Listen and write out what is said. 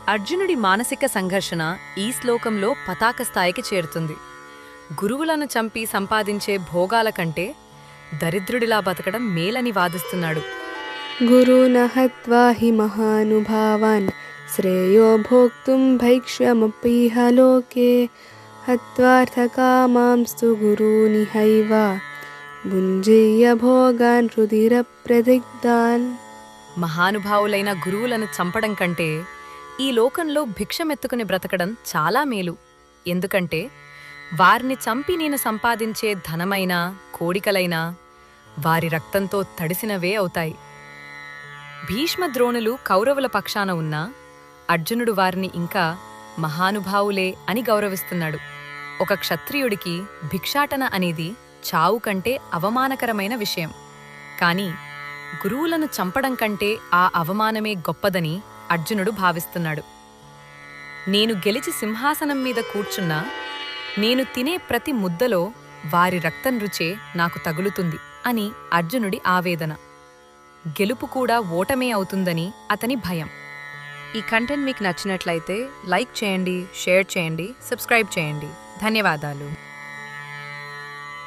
అర్జునుడి మానసిక సంఘర్షణ ఈ శ్లోకంలో పతాక స్థాయికి చేరుతుంది. గురువులను చంపి సంపాదించే భోగాల కంటే దరిద్రుడిలా బతకడం మేలని వాదిస్తున్నాడు. గురూన్ హత్వా హి మహానుభావాన్ శ్రేయో భోక్తుం భైక్ష్యమపీహ లోకే హత్వార్థకామాంస్తు గురూనిహైవ భుంజీయ భోగాన్ రుధిర ప్రదిగ్ధాన్. మహానుభావులైన గురువులను చంపడం కంటే ఈ లోకంలో భిక్షమెత్తుకుని బ్రతకడం చాలా మేలు. ఎందుకంటే వారిని చంపి నేను సంపాదించే ధనమైనా కోడికలైనా వారి రక్తంతో తడిసినవే అవుతాయి. భీష్మద్రోణులు కౌరవుల పక్షాన ఉన్నా అర్జునుడు వారిని ఇంకా మహానుభావులే అని గౌరవిస్తున్నాడు. ఒక క్షత్రియుడికి భిక్షాటన అనేది చావు కంటే అవమానకరమైన విషయం. కాని గురువులను చంపడం కంటే ఆ అవమానమే గొప్పదని అర్జునుడు భావిస్తున్నాడు. నేను గెలిచి సింహాసనం మీద కూర్చున్నా నేను తినే ప్రతి ముద్దలో వారి రక్తం రుచే నాకు తగులుతుంది అని అర్జునుడి ఆవేదన. గెలుపు కూడా ఓటమే అవుతుందని అతని భయం. ఈ కంటెంట్ మీకు నచ్చినట్లయితే లైక్ చేయండి, షేర్ చేయండి, సబ్స్క్రైబ్ చేయండి. ధన్యవాదాలు.